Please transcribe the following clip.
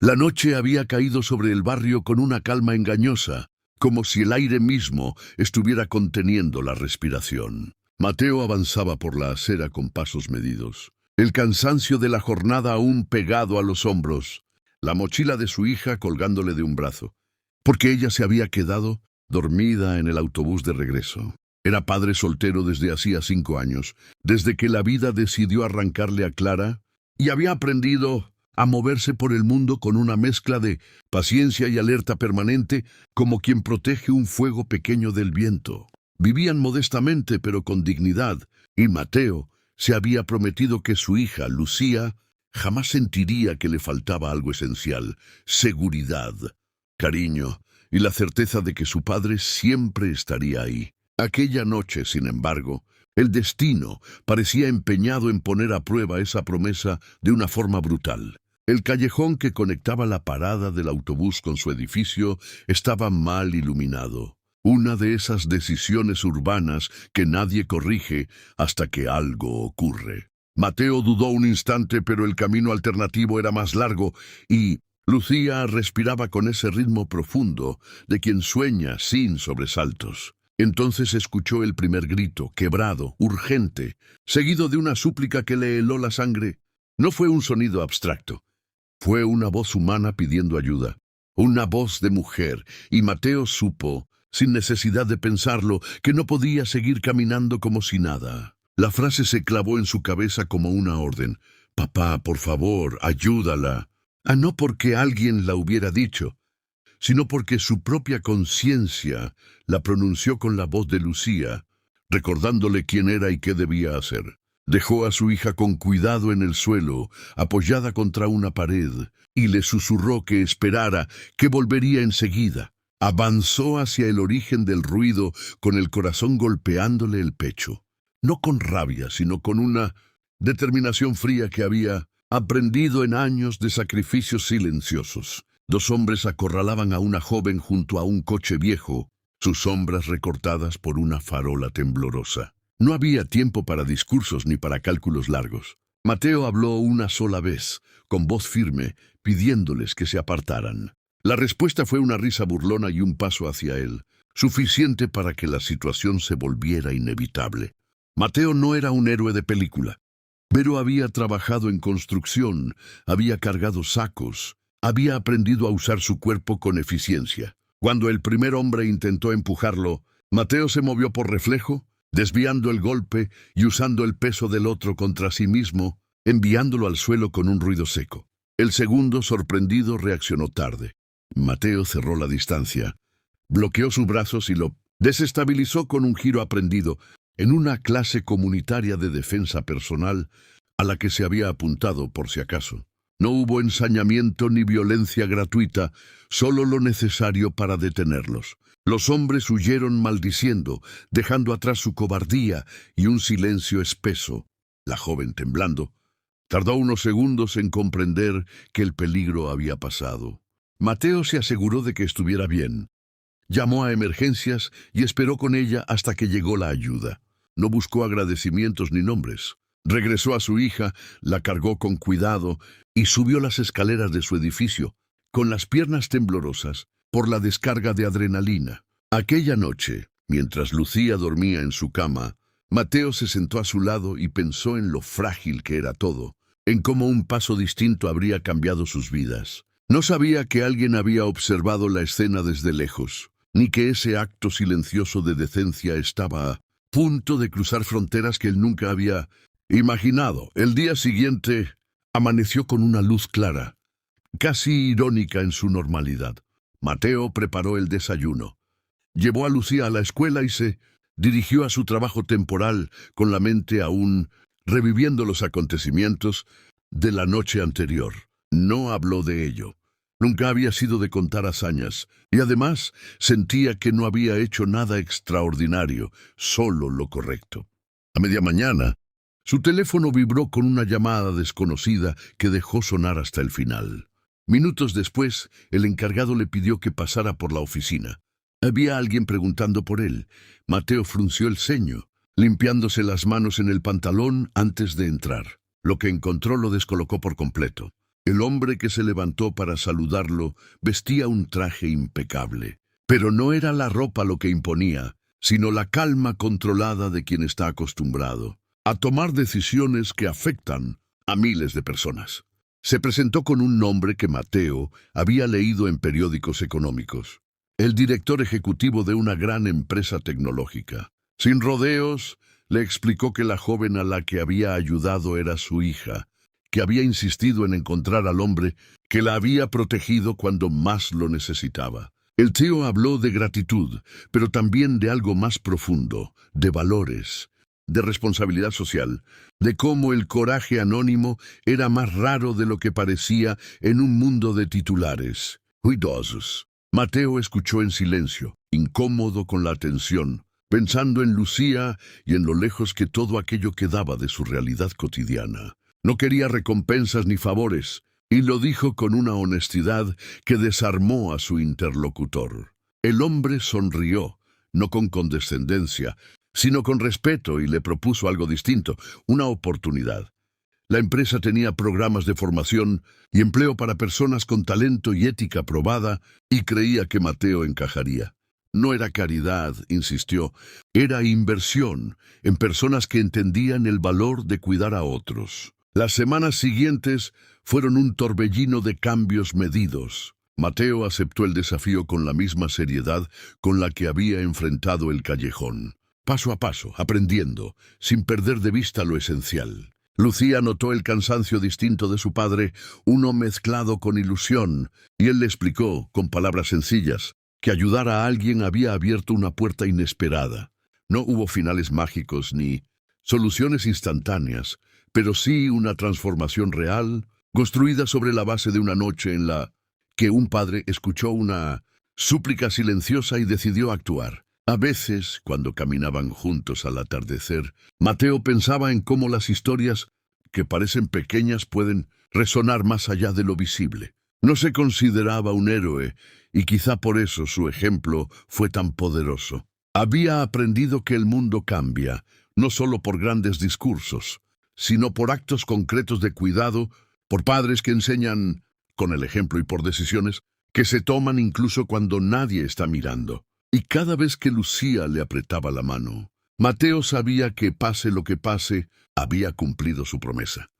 La noche había caído sobre el barrio con una calma engañosa, como si el aire mismo estuviera conteniendo la respiración. Mateo avanzaba por la acera con pasos medidos, el cansancio de la jornada aún pegado a los hombros, la mochila de su hija colgándole de un brazo, porque ella se había quedado dormida en el autobús de regreso. Era padre soltero desde hacía 5 años, desde que la vida decidió arrancarle a Clara, y había aprendido a moverse por el mundo con una mezcla de paciencia y alerta permanente, como quien protege un fuego pequeño del viento. Vivían modestamente pero con dignidad, y Mateo se había prometido que su hija, Lucía, jamás sentiría que le faltaba algo esencial: seguridad, cariño y la certeza de que su padre siempre estaría ahí. Aquella noche, sin embargo, el destino parecía empeñado en poner a prueba esa promesa de una forma brutal. El callejón que conectaba la parada del autobús con su edificio estaba mal iluminado. Una de esas decisiones urbanas que nadie corrige hasta que algo ocurre. Mateo dudó un instante, pero el camino alternativo era más largo y Lucía respiraba con ese ritmo profundo de quien sueña sin sobresaltos. Entonces escuchó el primer grito, quebrado, urgente, seguido de una súplica que le heló la sangre. No fue un sonido abstracto. Fue una voz humana pidiendo ayuda, una voz de mujer, y Mateo supo, sin necesidad de pensarlo, que no podía seguir caminando como si nada. La frase se clavó en su cabeza como una orden. «Papá, por favor, ayúdala». No porque alguien la hubiera dicho, sino porque su propia conciencia la pronunció con la voz de Lucía, recordándole quién era y qué debía hacer. Dejó a su hija con cuidado en el suelo, apoyada contra una pared, y le susurró que esperara, que volvería enseguida. Avanzó hacia el origen del ruido con el corazón golpeándole el pecho. No con rabia, sino con una determinación fría que había aprendido en años de sacrificios silenciosos. 2 hombres acorralaban a una joven junto a un coche viejo, sus sombras recortadas por una farola temblorosa. No había tiempo para discursos ni para cálculos largos. Mateo habló una sola vez, con voz firme, pidiéndoles que se apartaran. La respuesta fue una risa burlona y un paso hacia él, suficiente para que la situación se volviera inevitable. Mateo no era un héroe de película, pero había trabajado en construcción, había cargado sacos, había aprendido a usar su cuerpo con eficiencia. Cuando el primer hombre intentó empujarlo, Mateo se movió por reflejo, desviando el golpe y usando el peso del otro contra sí mismo, enviándolo al suelo con un ruido seco. El segundo, sorprendido, reaccionó tarde. Mateo cerró la distancia, bloqueó sus brazos y lo desestabilizó con un giro aprendido en una clase comunitaria de defensa personal a la que se había apuntado por si acaso. No hubo ensañamiento ni violencia gratuita, solo lo necesario para detenerlos. Los hombres huyeron maldiciendo, dejando atrás su cobardía y un silencio espeso. La joven, temblando, tardó unos segundos en comprender que el peligro había pasado. Mateo se aseguró de que estuviera bien. Llamó a emergencias y esperó con ella hasta que llegó la ayuda. No buscó agradecimientos ni nombres. Regresó a su hija, la cargó con cuidado y subió las escaleras de su edificio, con las piernas temblorosas, por la descarga de adrenalina. Aquella noche, mientras Lucía dormía en su cama, Mateo se sentó a su lado y pensó en lo frágil que era todo, en cómo un paso distinto habría cambiado sus vidas. No sabía que alguien había observado la escena desde lejos, ni que ese acto silencioso de decencia estaba a punto de cruzar fronteras que él nunca había imaginado. El día siguiente amaneció con una luz clara, casi irónica en su normalidad. Mateo preparó el desayuno. Llevó a Lucía a la escuela y se dirigió a su trabajo temporal con la mente aún reviviendo los acontecimientos de la noche anterior. No habló de ello. Nunca había sido de contar hazañas, y además sentía que no había hecho nada extraordinario, solo lo correcto. A media mañana, su teléfono vibró con una llamada desconocida que dejó sonar hasta el final. Minutos después, el encargado le pidió que pasara por la oficina. Había alguien preguntando por él. Mateo frunció el ceño, limpiándose las manos en el pantalón antes de entrar. Lo que encontró lo descolocó por completo. El hombre que se levantó para saludarlo vestía un traje impecable. Pero no era la ropa lo que imponía, sino la calma controlada de quien está acostumbrado a tomar decisiones que afectan a miles de personas. Se presentó con un nombre que Mateo había leído en periódicos económicos: el director ejecutivo de una gran empresa tecnológica. Sin rodeos, le explicó que la joven a la que había ayudado era su hija, que había insistido en encontrar al hombre que la había protegido cuando más lo necesitaba. El tío habló de gratitud, pero también de algo más profundo, de valores, de responsabilidad social, de cómo el coraje anónimo era más raro de lo que parecía en un mundo de titulares ruidosos. Mateo escuchó en silencio, incómodo con la tensión, pensando en Lucía y en lo lejos que todo aquello quedaba de su realidad cotidiana. No quería recompensas ni favores, y lo dijo con una honestidad que desarmó a su interlocutor. El hombre sonrió, no con condescendencia, sino con respeto, y le propuso algo distinto, una oportunidad. La empresa tenía programas de formación y empleo para personas con talento y ética probada, y creía que Mateo encajaría. No era caridad, insistió, era inversión en personas que entendían el valor de cuidar a otros. Las semanas siguientes fueron un torbellino de cambios medidos. Mateo aceptó el desafío con la misma seriedad con la que había enfrentado el callejón. Paso a paso, aprendiendo, sin perder de vista lo esencial. Lucía notó el cansancio distinto de su padre, uno mezclado con ilusión, y él le explicó, con palabras sencillas, que ayudar a alguien había abierto una puerta inesperada. No hubo finales mágicos ni soluciones instantáneas, pero sí una transformación real, construida sobre la base de una noche en la que un padre escuchó una súplica silenciosa y decidió actuar. A veces, cuando caminaban juntos al atardecer, Mateo pensaba en cómo las historias, que parecen pequeñas, pueden resonar más allá de lo visible. No se consideraba un héroe, y quizá por eso su ejemplo fue tan poderoso. Había aprendido que el mundo cambia, no solo por grandes discursos, sino por actos concretos de cuidado, por padres que enseñan con el ejemplo y por decisiones que se toman incluso cuando nadie está mirando. Y cada vez que Lucía le apretaba la mano, Mateo sabía que, pase lo que pase, había cumplido su promesa.